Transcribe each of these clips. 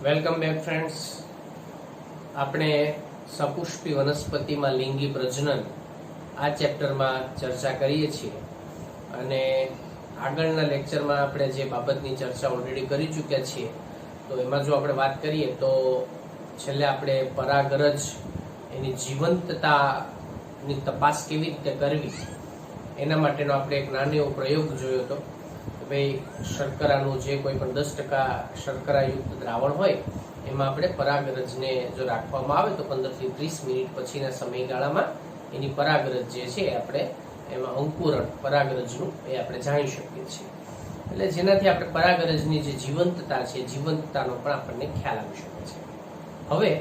Welcome back friends. આપણે સપુષ્પી વનસ્પતિમાં લિંગી પ્રજનન આ ચેપ્ટરમાં ચર્ચા કરીએ છીએ અને આગળના લેક્ચરમાં આપણે જે બાબતની ચર્ચા ઓલરેડી કરી ચૂક્યા છીએ, તો એમાં જો આપણે વાત કરીએ તો છેલ્લે આપણે પરાગરજ એની જીવંતતાની તપાસ કેવી રીતે કરવી એના માટેનો આપણે એક નાનો એવો પ્રયોગ જોયો હતો કે ભાઈ શર્કરાનું જે કોઈ પણ 10% શર્કરાયુક્ત દ્રાવણ હોય એમાં આપણે પરાગરજને જો રાખવામાં આવે તો 15 થી 30 મિનિટ પછીના સમયગાળામાં એની પરાગરજ જે છે આપણે એમાં અંકુરણ પરાગરજનું એ આપણે જાણી શકીએ છીએ. એટલે જેનાથી આપણે પરાગરજની જે જીવંતતા છે જીવંતતાનો પણ આપણને ખ્યાલ આવી શકે છે. હવે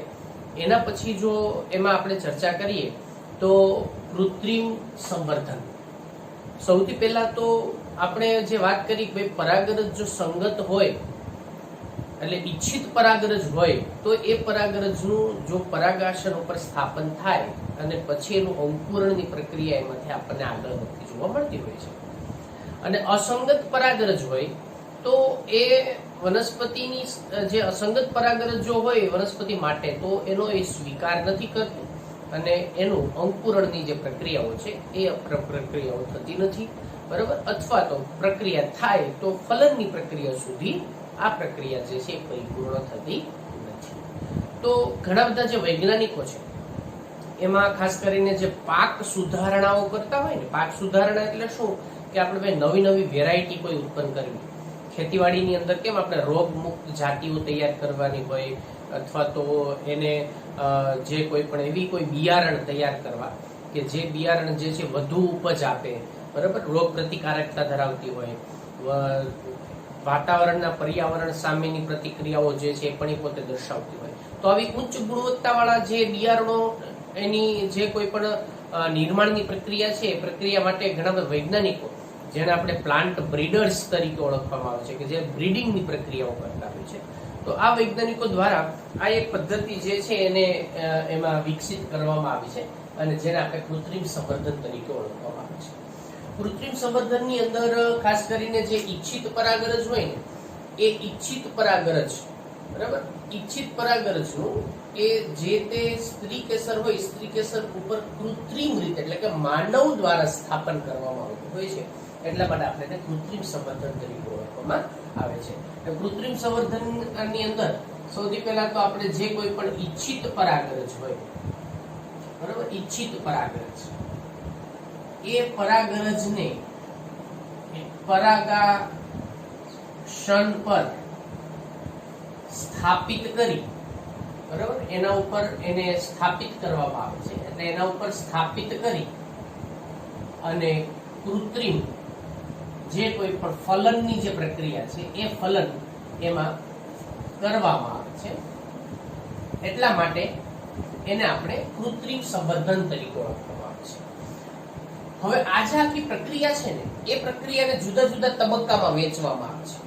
એના પછી જો એમાં આપણે ચર્ચા કરીએ તો કૃત્રિમ સંવર્ધન. સૌથી પહેલા તો આપણે જે વાત કરી કે ભાઈ પરાગરજ જો સંગત હોય એટલે ઈચ્છિત પરાગરજ હોય તો એ પરાગરજનું જો પરાગાસન ઉપર સ્થાપન થાય અને પછી એનું અંકુરણની પ્રક્રિયા એમાંથી આપણને આગળ વધતી જોવા મળતી હોય છે. અને અસંગત પરાગરજ હોય તો એ વનસ્પતિની જે અસંગત પરાગરજ જો હોય વનસ્પતિ માટે તો એનો એ સ્વીકાર નથી કરતું અને એનું અંકુરણની જે પ્રક્રિયાઓ છે એ પ્રક્રિયાઓ થતી નથી, બરાબર. અથવા તો પ્રક્રિયા થાય તો ફલનની પ્રક્રિયા સુધી આ પ્રક્રિયા જે છે પરિપૂર્ણ થતી નથી. તો ઘણા બધા જે વૈજ્ઞાનિકો છે એમાં ખાસ કરીને જે પાક સુધારણાઓ કરતા હોય ને, પાક સુધારણા એટલે શું કે આપણે ભાઈ નવી નવી વેરાયટી કોઈ ઉત્પન્ન કરવી. ખેતીવાડીની અંદર કેમ આપણે રોગ મુક્ત જાતિઓ તૈયાર કરવાની હોય અથવા તો એને જે કોઈ પણ એવી કોઈ બિયારણ તૈયાર કરવા કે જે બિયારણ જે છે વધુ ઉપજ આપે, બરાબર, રોગ પ્રતિકારકતા ધરાવતી હોય, વાતાવરણના પર્યાવરણ સામેની પ્રતિક્રિયાઓ જે છે એ પણ એ પોતે દર્શાવતી હોય. તો આવી ઉચ્ચ ગુણવત્તાવાળા જે બિયારણો એની જે કોઈ પણ નિર્માણની પ્રક્રિયા છે એ પ્રક્રિયા માટે ઘણા બધા વૈજ્ઞાનિકો જેને આપણે પ્લાન્ટ બ્રીડર્સ તરીકે ઓળખવામાં આવે છે કે જે બ્રીડિંગની પ્રક્રિયાઓ કરતા હોય છે, તો આ વૈજ્ઞાનિકો દ્વારા આ એક પદ્ધતિ જે છે એને એમાં વિકસિત કરવામાં આવી છે અને જેને આપણે કૃત્રિમ સંવર્ધન તરીકે ઓળખવામાં આવે છે. કૃત્રિમ સંવર્ધનની અંદર ખાસ કરીને જે ઈચ્છિત પરાગરજ હોય ને એ ઈચ્છિત પરાગરજ, બરાબર, ઈચ્છિત પરાગરજનું એ જે તે સ્ત્રી કેસર હોય સ્ત્રી કેસર ઉપર કૃત્રિમ રીતે એટલે કે માનવ દ્વારા સ્થાપન કરવામાં આવતું હોય છે. એટલા માટે આપણે એને કૃત્રિમ સંવર્ધન તરીકે ઓળખવામાં આવે છે. કૃત્રિમ સંવર્ધનની અંદર સૌથી પહેલા તો આપણે જે કોઈ પણ ઈચ્છિત પરાગરજ હોય, બરાબર, ઈચ્છિત પરાગરજ એ પરાગરજને પરાગાસન પર સ્થાપિત કરી, બરાબર, એના ઉપર એને સ્થાપિત કરવામાં આવે છે. એટલે એના ઉપર સ્થાપિત કરી અને કૃત્રિમ જે કોઈ પણ ફલનની જે પ્રક્રિયા છે એ ફલન એમાં કરવામાં આવે છે. એટલા માટે એને આપણે કૃત્રિમ સંવર્ધન તરીકે ઓળખવામાં આવે છે. હવે આ જે આખી પ્રક્રિયા છે ને એ પ્રક્રિયાને જુદા જુદા તબક્કામાં વહેંચવામાં આવે છે.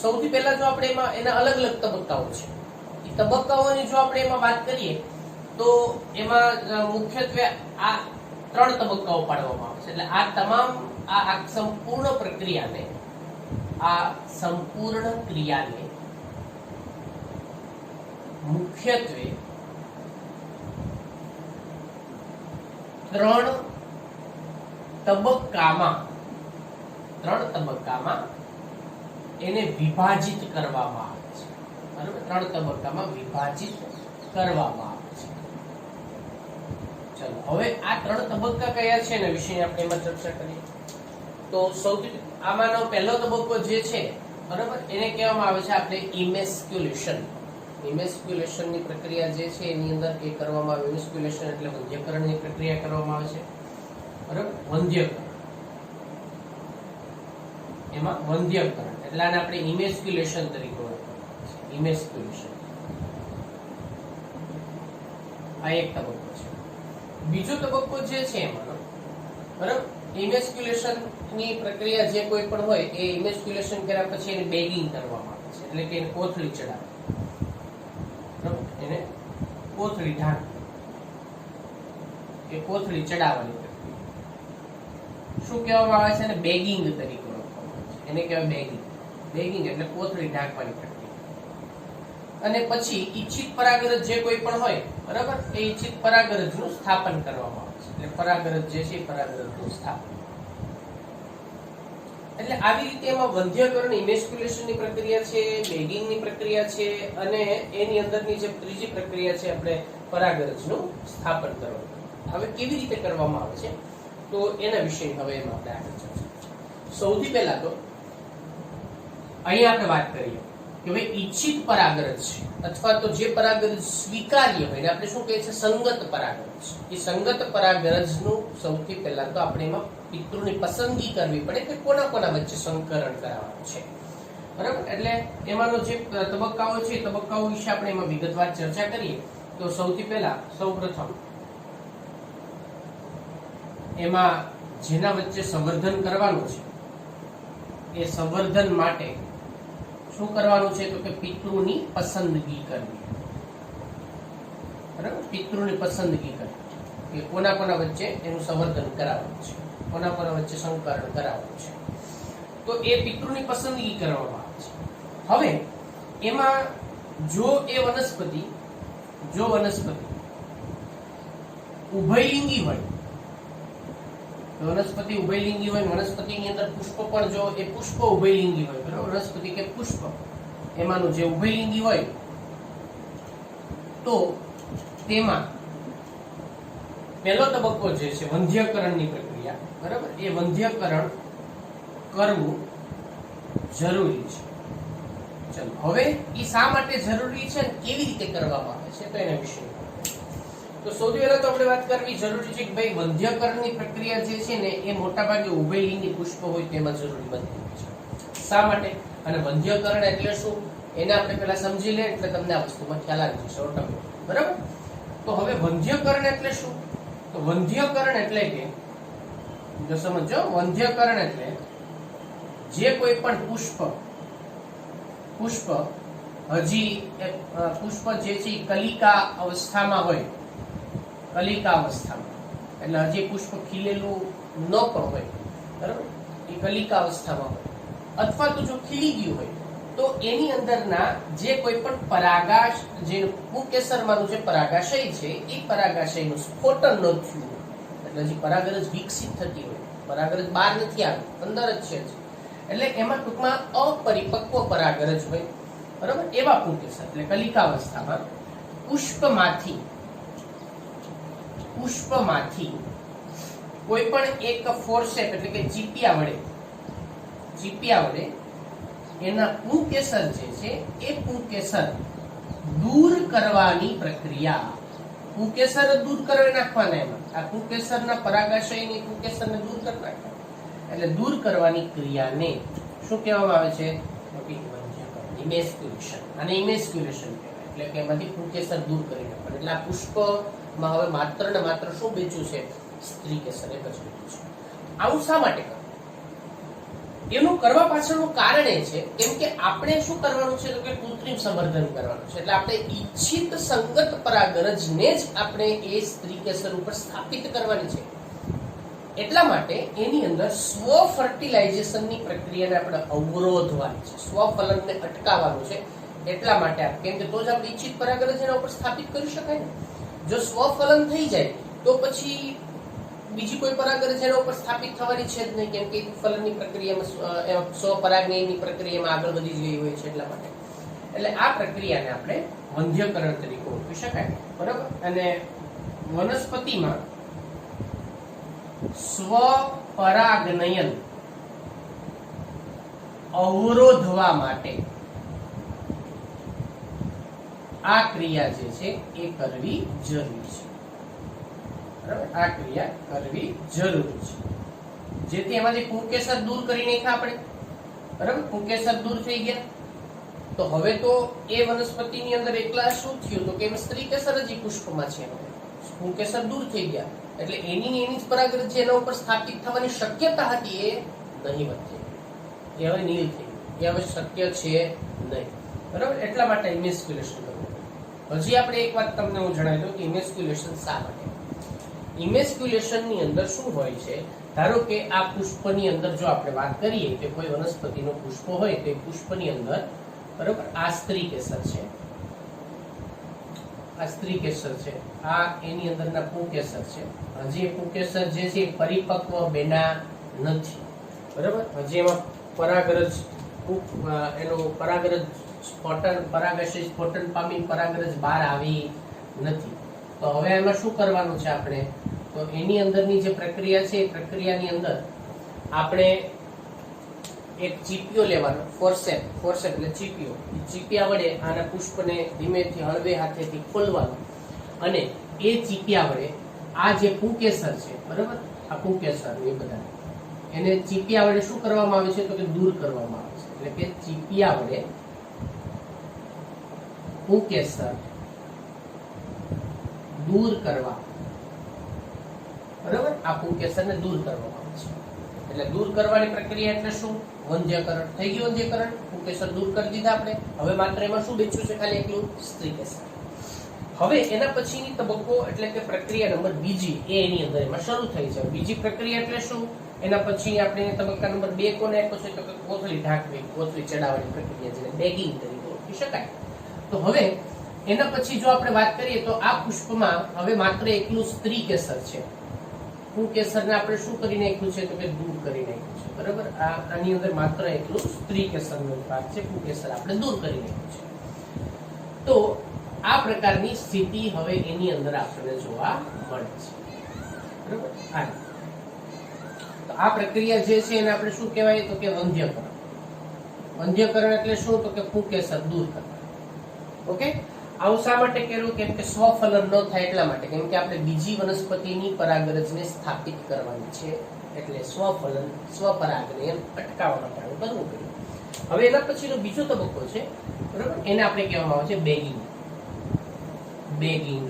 સૌથી પહેલા જો આપણે એમાં એના અલગ અલગ તબક્કાઓ છે. એ તબક્કાઓની જો આપણે એમાં વાત કરીએ તો એમાં મુખ્યત્વે આ 3 તબક્કાઓ પાડવામાં આવે છે. એટલે આ તમામ આ સંપૂર્ણ પ્રક્રિયાને મુખ્યત્વે 3 તબક્કામાં એને વિભાજિત કરવામાં આવે છે, બરાબર. 3 તબક્કામાં વિભાજિત કરવામાં આવે છે. ચલો હવે આ 3 તબક્કા કયા છે એના વિશે આપણે એમાં ચર્ચા કરીએ. તો સૌથી આમાંનો પહેલો તબક્કો જે છે, બરાબર, એને કહેવામાં આવે છે આપણે ઇમેસ્ક્યુલેશન. ઇમેસ્ક્યુલેશનની પ્રક્રિયા જે છે એની અંદર એ કરવામાં આવે. ઇમેસ્ક્યુલેશન એટલે વંધ્યકરણની પ્રક્રિયા કરવામાં આવે છે, બરાબર, વંધ્યકરણ. એમાં વંધ્યકરણ એટલે આને આપણે ઇમેસ્ક્યુલેશન તરીકે ઓળખવામાં આવે છે. ઇમેસ્ક્યુલેશન આ એક તબક્કો છે. બીજો તબક્કો જે છે એમાંનો, બરાબર, ઇમેસ્ક્યુલેશન ની પ્રક્રિયા જે કોઈ પણ હોય એ ઇમેસ્ક્યુલેશન કર્યા પછી એને બેગિંગ કરવામાં આવે છે. એટલે કે એને કોથળી ચડાવે, બરાબર, એને કોથળી ઢાંકવી કે કોથળી ચડાવવાની પ્રક્રિયા શું કહેવામાં આવે છે? એને બેગિંગ તરીકે ઓળખવામાં આવે છે. એને કહેવાય બેગિંગ. બેગિંગ એટલે કોથળી ઢાંકવાની પ્રક્રિયા. અને પછી ઈચ્છિત પરાગરજ જે કોઈ પણ હોય, બરાબર, એ ઈચ્છિત પરાગરજનું સ્થાપન કરવામાં આવે છે. એટલે પરાગરજ જે છે પરાગરજનું સ્થાપન. એટલે આવી રીતે એમાં વંધ્યકરણ, ઇમેસ્ક્યુલેશનની પ્રક્રિયા છે, બેગિંગની પ્રક્રિયા છે, અને એની અંદરની જે ત્રીજી પ્રક્રિયા છે આપણે પરાગરજનું સ્થાપન કરવાનું. હવે કેવી રીતે કરવામાં આવે છે તો એના વિશે હવે એમાં આપણે આગળ ચર્ચા. સૌથી પહેલા તો અહીંયા આપણે વાત કરીએ કે ભાઈ ઈચ્છિત પરાગરજ છે અથવા તો જે પરાગરજ સ્વીકાર્ય હોય, આપણે શું કહીએ છીએ સંગત પરાગરજ. એ સંગત પરાગરજનું સૌથી પહેલા તો આપણે એમાં પિતૃની પસંદગી કરવી પડે કે કોના કોના વચ્ચે સંકરણ કરાવવાનું છે, બરાબર. એટલે એમાંનો જે તબક્કાઓ છે તબક્કાઓ વિશે આપણે એમાં વિગતવાર ચર્ચા કરીએ તો સૌથી પહેલા સૌપ્રથમ એમાં જેના વચ્ચે સંવર્ધન કરવાનું છે એ સંવર્ધન માટે શું કરવાનું છે તો કે પિતૃની પસંદગી કરવી, બરાબર. પિતૃની પસંદગી કરવી કે કોના કોના વચ્ચે એનું સંવર્ધન કરાવવાનું છે, કોના કોના વચ્ચે સંકરણ કરાવવાનું છે, તો એ પિતૃની પસંદગી કરવામાં આવે છે. હવે એમાં જો વનસ્પતિ ઉભયલિંગી હોય, વનસ્પતિ ઉભયલિંગી હોય, વનસ્પતિની અંદર પુષ્પ પણ જો એ પુષ્પ ઉભયલિંગી હોય, બરાબર, વનસ્પતિ કે પુષ્પ એમાંનું જે ઉભયલિંગી હોય તો તેમાં પહેલો તબક્કો જે છે વંધ્યકરણની પ્રક્રિયા, બરાબર, એ વંધ્યકરણ કરવું જરૂરી છે. ચલો હવે એ શા માટે જરૂરી છે અને કેવી રીતે કરવામાં આવે છે તો એના વિશે તો સૌથી પહેલા તો આપણે વાત કરવી જરૂરી છે કે ભાઈ વંધ્યકરણની પ્રક્રિયા જે છે ને એ મોટા ભાગે ઉભયલિંગી પુષ્પ હોય તેમાં જરૂરી બનતી હોય છે. શા માટે? અને વંધ્યકરણ એટલે શું એને આપણે પહેલા સમજી લે એટલે તમને આ વસ્તુમાં ખ્યાલ આવી જશે ઓટોમેટિક, બરાબર. તો હવે વંધ્યકરણ એટલે શું? તો વંધ્યકરણ એટલે કે જો સમજો, વંધ્યકરણ એટલે જે કોઈ પણ પુષ્પ હજી પુષ્પ જે છે કલિકા અવસ્થામાં હોય, કલિકા અવસ્થામાં એટલે હજી પુષ્પ ખીલેલું ન પણ હોય, બરાબર, એ કલિકા અવસ્થામાં હોય અથવા તો જો ખીલી ગયું હોય તો એની અંદરના જે કોઈ પણ પરાગાશ જે પુંકેસરમાંનું જે પરાગાશય છે એ પરાગાશયનું સ્ફોટન ન થયું એટલે હજી પરાગરજ વિકસિત થતી હોય, પરાગરજ બહાર નથી આવી, અંદર જ છે. એટલે એમાં ટૂંકમાં અપરિપક્વ પરાગરજ હોય, બરાબર, એવા પુંકેસર એટલે કલિકા અવસ્થામાં પુષ્પમાંથી કોઈ પણ એક ફોર્સેપ એટલે કે ચીપિયા વડે એના પુંકેસર જે છે એ પુંકેસર દૂર કરવાની પ્રક્રિયા, પુંકેસર દૂર કરી નાખવાના, એમાં આ પુંકેસરના પરાગાશયની પુંકેસરને દૂર કરી નાખવાના એટલે દૂર કરવાની ક્રિયાને શું કહેવામાં આવે છે? ઇમેસ્ક્યુલેશન. અને ઇમેસ્ક્યુલેશન કહેવાય એટલે કે એમાંથી પુંકેસર દૂર કરી નાખવાનું. એટલે આ પુષ્પમાં હવે માત્ર ને માત્ર શું બેચ્યું છે? સ્ત્રી કેસર એક જ બેચ્યું છે. આવું શા માટે કરવું? એનું કરવા પાછળનું કારણ એ છે કેમ કે આપણે શું કરવાનું છે તો કે કૃત્રિમ સંવર્ધન કરવાનું છે. એટલે આપણે ઈચ્છિત સંગત પરાગરજને જ આપણે એ સ્ત્રી કેસર ઉપર સ્થાપિત કરવાની છે. એટલા માટે એની અંદર સ્વ ફર્ટિલાઇઝેશનની પ્રક્રિયાને આપણે અવરોધવાની છે, સ્વફલનને અટકાવવાનું છે. એટલા માટે કેમ કે તો જ આપણે ઈચ્છિત પરાગરજ એના ઉપર સ્થાપિત કરી શકાય ને. જો સ્વફલન થઈ જાય તો પછી બીજી કોઈ પરાગરજ એના ઉપર સ્થાપિત થવાની છે જ નહીં, કેમ કે ફલનની પ્રક્રિયામાં સ્વપરાગની પ્રક્રિયામાં આગળ વધી ગઈ હોય છે. એટલા માટે એટલે આ પ્રક્રિયાને આપણે વંધ્યકરણ તરીકે ઓળખી શકાય, બરાબર. અને વનસ્પતિમાં સ્વપરાગનયન અવરોધવા માટે આ ક્રિયા જે છે એ કરવી જરૂરી છે, બરાબર. આ ક્રિયા કરવી જરૂરી છે જેથી એમાંથી પુંકેસર દૂર કરી નાખ્યા આપણે, બરાબર. પુંકેસર દૂર થઈ ગયા તો હવે તો એ વનસ્પતિની અંદર એકલા શું થયું તો કે સ્ત્રી કેસર જ પુષ્પમાં છે, પુંકેસર દૂર થઈ ગયા એટલે એની જ પરાગરજ જે એના ઉપર સ્થાપિત થવાની શક્યતા હતી એ નહીવત થઈ ગઈ, એ હવે નીલ થઈ ગઈ, એ હવે શક્ય છે નહીં, બરાબર. એટલા માટે ઇમેસ્ક્યુલેશન કરવું. હજી આપણે એક વાત તમને હું જણાવી દઉં કે ઇમેસ્ક્યુલેશન શા માટે. ઇમેસ્ક્યુલેશનની અંદર શું હોય છે? ધારો કે આ પુષ્પની અંદર જો આપણે વાત કરીએ કે કોઈ વનસ્પતિનો પુષ્પ હોય તો એ પુષ્પની અંદર, બરાબર, આ સ્ત્રી કેસર છે, આ સ્ત્રી કેસર છે, આ એની અંદરના પુંકેસર છે. હજી પુંકેસર જે છે એ પરિપક્વ બેના નથી, બરાબર. હજી એમાં પરાગરજ એનો પરાગરજ સ્ફોટન પરાગાશય સ્ફોટન પામી પરાગરજ બહાર આવી નથી. તો હવે એમાં શું કરવાનું છે આપણે? તો એની અંદરની જે પ્રક્રિયા છે એ પ્રક્રિયાની અંદર આપણે એક ચીપિયો લેવાનો, ફોર્સેપ એટલે ચીપિયો. ચીપિયા વડે આના પુષ્પને ધીમેથી હળવે હાથેથી ખોલવાનું અને એ ચીપિયા વડે આ જે પુંકેસર છે, બરાબર, આ પુંકેસર એ બધા એને ચીપિયા વડે શું કરવામાં આવે છે? તો કે દૂર કરવામાં આવે છે. એટલે કે ચીપિયા વડે પુંકેસર દૂર કરવા, બરાબર, આ પુંકેસરને દૂર કરવામાં આવે છે. એટલે દૂર કરવાની પ્રક્રિયા એટલે શું? વંધ્યકરણ. થઈ ગયું વંધ્યકરણ, પુંકેસર દૂર કરી દીધા આપણે. હવે માત્ર એમાં શું બચ્યું છે? ખાલી એકલું સ્ત્રીકેસર. હવે એના પછીની તબક્કો એટલે કે પ્રક્રિયા નંબર બીજી એ એની અંદર એમાં શરૂ થઈ છે. બીજી પ્રક્રિયા એટલે શું? એના પછી આપણે તબક્કા નંબર 2 કોને આપ્યો છે? તો કે કોથળી ઢાંકવી, કોથળી ચડાવવાની પ્રક્રિયા, જેને બેગિંગ તરીકે ઓળખી શકાય. તો હવે એના પછી જો આપણે વાત કરીએ તો આ પુષ્પમાં હવે માત્ર એકલું સ્ત્રીકેસર છે. પુંકેસરને આપણે શું કરી નાખ્યું છે? તો કે દૂર કરી નાખ્યું છે, બરાબર. આની અંદર માત્ર એકલું સ્ત્રીકેસરનો ભાગ છે, પુંકેસર આપણે દૂર કરી નાખ્યું છે. તો આ પ્રકારની સ્થિતિ હવે એની અંદર આપણને જોવા મળે છે, બરાબર. તો આ પ્રક્રિયા જે છે એને આપણે શું કહેવાય? તો કે વંધ્યકરણ. વંધ્યકરણ એટલે શું? તો કે પુંકેસર દૂર કરવા. ઓકે. આવું શા માટે કર્યું? કેમ કે સ્વફલન ન થાય એટલા માટે. કેમ કે આપણે બીજી વનસ્પતિની પરાગરજને સ્થાપિત કરવાની છે, એટલે સ્વફલન સ્વપરાગને અટકાવવા માટે આવું કરવું પડ્યું. હવે એના પછીનો બીજો તબક્કો છે, બરાબર, એને આપણે કહેવામાં આવે છે બેગિંગ. બેગિંગ.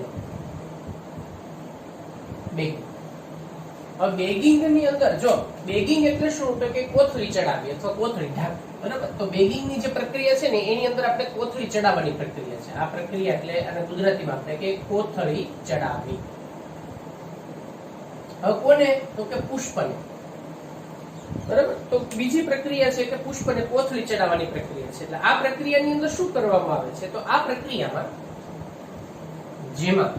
હવે બેગિંગ ની અંદર જો બેગિંગ એટલે શું? તો કે કોથળી ચડાવી અથવા કોથળી ઢાંકવી, બરાબર. તો બેગિંગ ની જે પ્રક્રિયા છે ને એની અંદર આપણે કોથળી ચડાવવાની પ્રક્રિયા છે. આ પ્રક્રિયા એટલે અને ગુજરાતીમાં આપણે કે કોથળી ચડાવવી. હવે કોને? તો કે પુષ્પને, બરાબર. તો બીજી પ્રક્રિયા છે કે પુષ્પને કોથળી ચડાવવાની પ્રક્રિયા છે. એટલે આ પ્રક્રિયાની અંદર શું કરવામાં આવે છે? તો આ પ્રક્રિયામાં જેમાં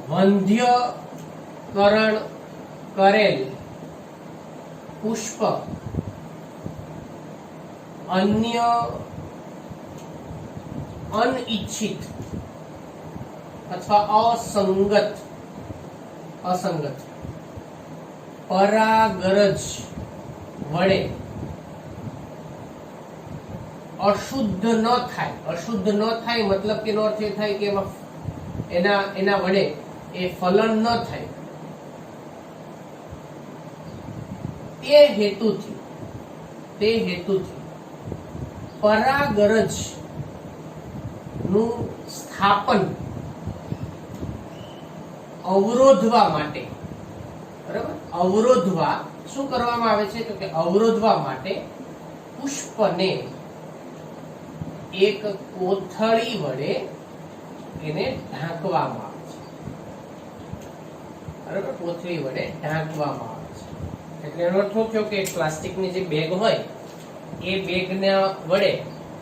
વંધ્યકરણ કરેલ પુષ્પ અન્ય અનિચ્છિત અથવા અસંગત પરાગરજ વડે અશુદ્ધ ન થાય. અશુદ્ધ ન થાય મતલબ કે એનો અર્થ એ થાય કે એના વડે એ ફલન ન થાય તે હેતુથી પરાગરજ નું સ્થાપન અવરોધવા માટે, બરાબર, અવરોધવા શું કરવામાં આવે છે? તો કે અવરોધવા માટે પુષ્પને એક કોથળી વડે એને ઢાંકવામાં આવે છે, બરાબર. કોથળી વડે ઢાંકવામાં આવે છે. એટલે એનો અર્થ થયો કે પ્લાસ્ટિકની જે બેગ હોય એ બેગના વડે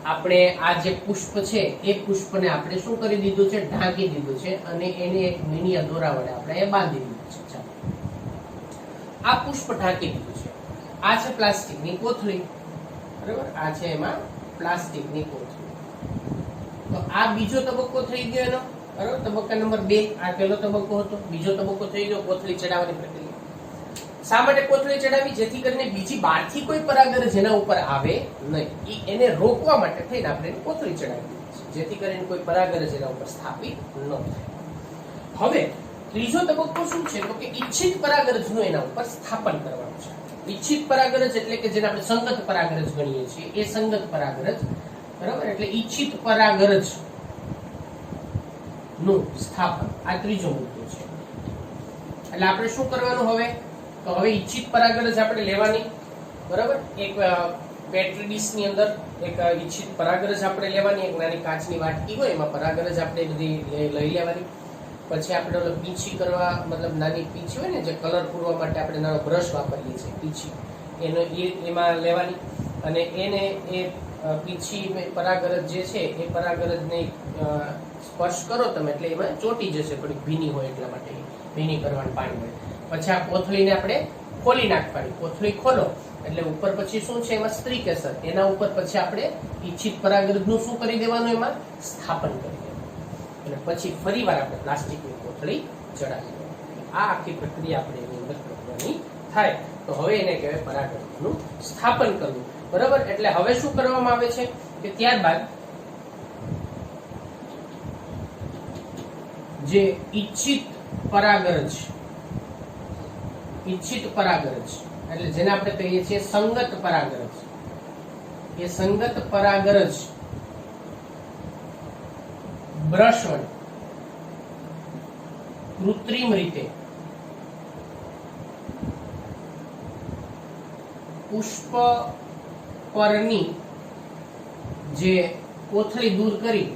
આપણે આ જે પુષ્પ છે એ પુષ્પને આપણે શું કરી દીધું છે? ઢાંકી દીધું છે અને એને એક મીણિયા દોરા વડે આપણે એ બાંધી દીધું છે. ચાલો, આ પુષ્પ ઢાંકી દીધું છે. આ છે પ્લાસ્ટિકની કોથળી, બરાબર. આ છે એમાં પ્લાસ્ટિકની કોથળી. તો આ બીજો તબક્કો થઈ ગયો એનો, બરાબર. તબક્કા નંબર 2. આ પહેલો તબક્કો હતો. બીજો તબક્કો થઈ ગયો કોથળી ચડાવવાની પ્રક્રિયા. શા માટે કોથળી ચડાવી? જેથી કરીને બીજી બહારથી કોઈ પરાગરજ એના ઉપર આવે નહીં. એને રોકવા માટે થઈને આપણે કોથળી ચડાવી દીધી છે, જેથી કરીને કોઈ પરાગરજ એના ઉપર સ્થાપિત ન થાય. હવે ત્રીજો તબક્કો શું છે? તો કે ઈચ્છિત પરાગરજનું એના ઉપર સ્થાપન કરવાનું છે. ઈચ્છિત પરાગરજ એટલે કે જેને આપણે સંગત પરાગરજ ગણીએ છીએ એ સંગત પરાગરજ, બરાબર. એટલે ઈચ્છિત પરાગરજ નું સ્થાપન, આ ત્રીજો મુદ્દો છે. એટલે આપણે શું કરવાનું હવે? તો હવે ઈચ્છિત પરાગરજ આપણે લેવાની, બરાબર. એક પેટ્રી ડીશ ની અંદર એક ઈચ્છિત પરાગરજ આપણે લેવાની. એક નાની કાચની વાટકી હોય એમાં પરાગરજ આપણે બધી લઈ લેવાની. પછી આપણે ઓલો પીંછી કરવા, મતલબ નાની પીંછી હોય ને જે કલર પૂરવા માટે આપણે નાનો બ્રશ વાપરીએ છીએ, પીંછી, એમાં લેવાની. અને એને એ પીંછી પરાગરજ જે છે એ પરાગરજને સ્પર્શ કરો તમે એટલે એમાં ચોટી જશે, થોડીક ભીની હોય એટલા માટે ભીની કરવાનું પાણી મળે. પછી આ કોથળીને આપણે ખોલી નાખવાની. કોથળી ખોલો એટલે ઉપર પછી શું છે એમાં સ્ત્રી કેસર, એના ઉપર પછી આપણે ઈચ્છિત પરાગરજનું શું કરી દેવાનું, એમાં સ્થાપન કરી દેવાનું અને પછી ફરીવાર આપણે પ્લાસ્ટિકની કોથળી ચડાવી દેવાની. આ આખી પ્રક્રિયા આપણે એની અંદર કરવાની થાય. તો હવે એને કહેવાય પરાગરજનું સ્થાપન કરવું. બરાબર. એટલે હવે શું કરવામાં આવે છે કે ત્યારબાદ જે ઈચ્છિત પરાગરજ એટલે જેને આપણે કહીએ છીએ સંગત પરાગરજ, એ સંગત પરાગરજ બ્રશ વડે કૃત્રિમ રીતે પુષ્પ પરની જે કોથળી દૂર કરી,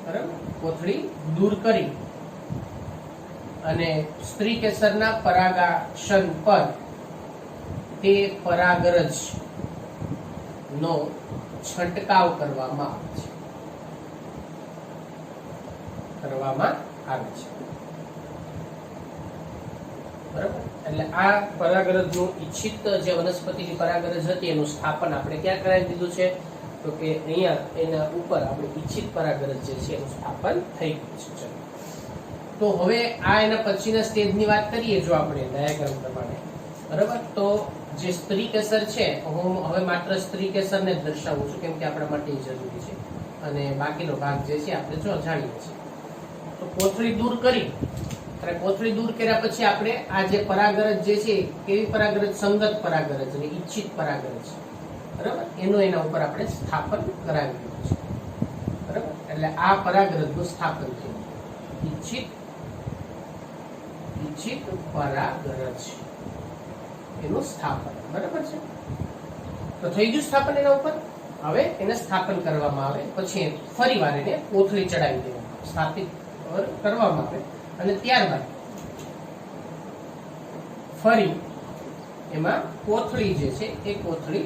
બરાબર, કોથળી દૂર કરી અને સ્ત્રી કેસરના પરાગાશન પર તે પરાગરજ નો છંટકાવ કરવામાં આવે છે. બરાબર. એટલે આ પરાગરજનું ઈચ્છિત જે વનસ્પતિની પરાગરજ હતી એનું સ્થાપન આપણે ક્યાં કરાવી દીધું છે, તો કે અહીંયા એના ઉપર આપણે ઈચ્છિત પરાગરજ જે છે એનું સ્થાપન થઈ ગયું છે. તો હવે આ એના પછીના સ્ટેજની વાત કરીએ જો આપણે ડાયાગ્રામ પ્રમાણે, બરાબર. તો જે સ્ત્રી કેસર છે, હું હવે માત્ર સ્ત્રી કેસરને જ દર્શાવું છું કેમ કે આપણા માટે જરૂરી છે અને બાકીનો ભાગ જે છે આપણે જો જાણીએ છીએ. તો કોથળી દૂર કરી અને કોથળી દૂર કર્યા પછી આપણે આ જે પરાગરજ જે છે કેવી પરાગરજ, સંગત પરાગરજ અને ઈચ્છિત પરાગરજ, બરાબર, એનું એના ઉપર આપણે સ્થાપન કરાવી દીધું છે. બરાબર. એટલે આ પરાગરજનું સ્થાપન થયું, ઈચ્છિત પરાગરજ એનું સ્થાપન. બરાબર છે. તો થઈ ગયું સ્થાપન એના ઉપર. હવે એને સ્થાપન કરવામાં આવે પછી ફરીવાર એને કોથળી ચડાવી દેવામાં, સ્થાપિત કરવામાં આવે અને ત્યારબાદ ફરી એમાં કોથળી જે છે એ કોથળી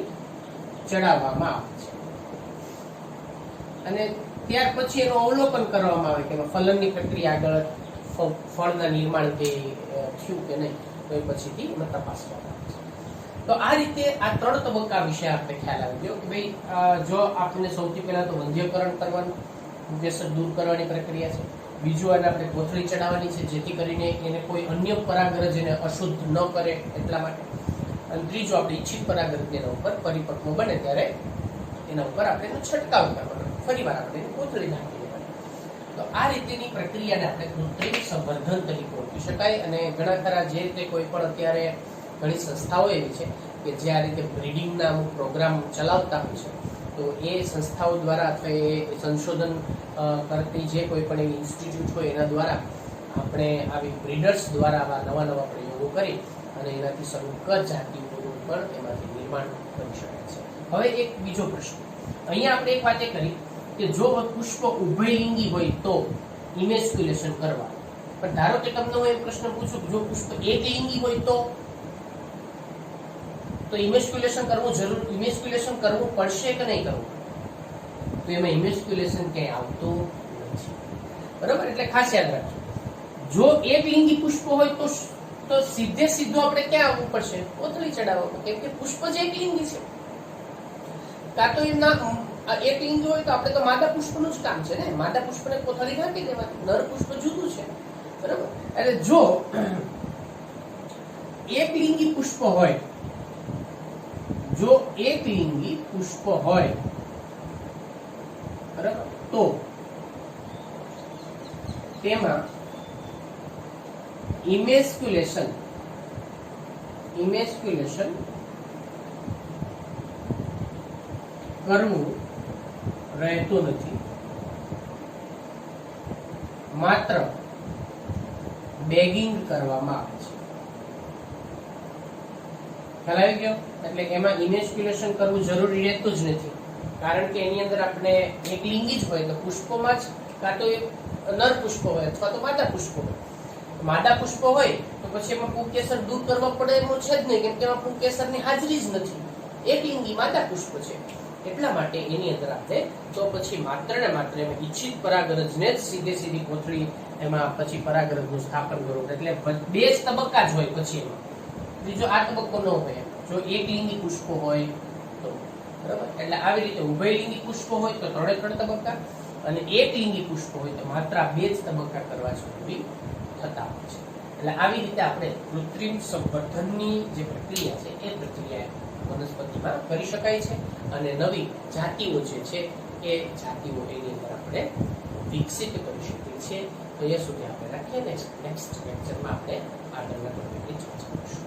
ચડાવવામાં આવે છે અને ત્યાર પછી એનું અવલોકન કરવામાં આવે કે ફલનની પ્રક્રિયા આગળ, ફળના નિર્માણ કે થયું કે નહીં, તો એ પછીથી એમાં તપાસવામાં આવે છે. તો આ રીતે આ 3 તબક્કા વિશે આપણે ખ્યાલ આવી ગયો કે ભાઈ જો આપણે સૌથી પહેલા તો વંધ્યકરણ કરવાનું, કેસર દૂર કરવાની પ્રક્રિયા છે. બીજું એને આપણે કોથળી ચડાવવાની છે જેથી કરીને એને કોઈ અન્ય પરાગરજ એને અશુદ્ધ ન કરે એટલા માટે. અને ત્રીજું આપણે ઈચ્છિત પરાગરજ એના ઉપર પરિપક્વ બને ત્યારે એના ઉપર આપણે એનો છંટકાવ કરવાનો, ફરીવાર આપણે કોથળી નાખી દેવાની. તો આ રીતેની પ્રક્રિયાને આપણે કૃત્રિમ સંવર્ધન તરીકે ઓળખી શકાય. અને ઘણા ખરા જે રીતે કોઈ પણ અત્યારે ઘણી સંસ્થાઓ એવી છે કે જે આ રીતે બ્રીડિંગના અમુક પ્રોગ્રામ ચલાવતા હોય છે, તો એ સંસ્થાઓ દ્વારા અથવા એ સંશોધન કરતી જે કોઈ પણ એવી ઇન્સ્ટિટ્યૂટ હોય એના દ્વારા આપણે આવી બ્રીડર્સ દ્વારા આવા નવા પ્રયોગો કરી અને એનાથી સંકર જાતિઓનું પણ એમાંથી નિર્માણ કરી શકાય છે. હવે એક બીજો પ્રશ્ન અહીંયા આપણે એક વાત એ કરી કે જો પુષ્પ ઉભયલિંગી હોય તો ઇમેસ્ક્યુલેશન કરવા, પણ ધારો કે તમને હું એક પ્રશ્ન પૂછું કે જો પુષ્પ એકલિંગી હોય તો ઇમેસ્ક્યુલેશન કરવું પડશે કે નહીં કરવું? તો એમાં ઇમેસ્ક્યુલેશન ક્યાંય આવતું નથી. બરાબર. એટલે ખાસ યાદ રાખજો, જો એકલિંગી પુષ્પ હોય તો સીધો આપણે ક્યાં આવવું પડશે? કોથળી ચડાવવા, કેમ કે પુષ્પ જ એકલિંગી છે. કાં તો એમના એકલિંગી હોય તો આપણે તો માદા પુષ્પનું જ કામ છે ને, માદા પુષ્પને કોથળી નાખી દેવાની, નર પુષ્પ જુદું છે. બરાબર. એટલે જો એકલિંગી પુષ્પ હોય, બરાબર, તો તેમાં ઇમેસ્ક્યુલેશન કરવું રહેતું નથી, માત્ર બેગિંગ કરવામાં આવે છે. ખ્યાલ આવી ગયો? એટલે એમાં ઇમેસ્ક્યુલેશન કરવું જરૂરી રહેતું જ નથી, કારણ કે એની અંદર આપણે એકલિંગી જ હોય તો પુષ્પોમાં જ કાં તો નર પુષ્પ હોય અથવા તો માદા પુષ્પ હોય. માદા પુષ્પ હોય તો પછી એમાં પુંકેસર દૂર કરવા પડે એમ છે જ નહીં, કેમ કે એમાં પુંકેસરની હાજરી જ નથી. એકલિંગી માદા પુષ્પ છે એટલા માટે એની અંદર આપણે તો પછી માત્ર ને માત્ર એમાં ઈચ્છિત પરાગરજને જ સીધી કોથળી એમાં પછી પરાગરજનું સ્થાપન કરવું, એટલે બે જ તબક્કા જ હોય પછી એમાં બીજો આ તબક્કો ન હોય. જો એક લિંગી પુષ્પો હોય તો બરાબર, એટલે આવી રીતે ઉભયલિંગી પુષ્પો હોય તો 3 તબક્કા, અને એક લિંગી પુષ્પો હોય તો માત્ર આ 2 જ તબક્કા કરવા જરૂરી થતા હોય છે. એટલે આવી રીતે આપણે કૃત્રિમ સંવર્ધનની જે પ્રક્રિયા છે એ પ્રક્રિયા વનસ્પતિમાં કરી શકાય છે, અને નવી જાતિઓ જે છે એ જાતિઓ એની અંદર આપણે વિકસિત કરી શકીએ છીએ. તો એ સુધી આપણે રાખીએ, નેક્સ્ટ લેક્ચરમાં આપણે આગળના ટોપિકની ચર્ચા કરીશું.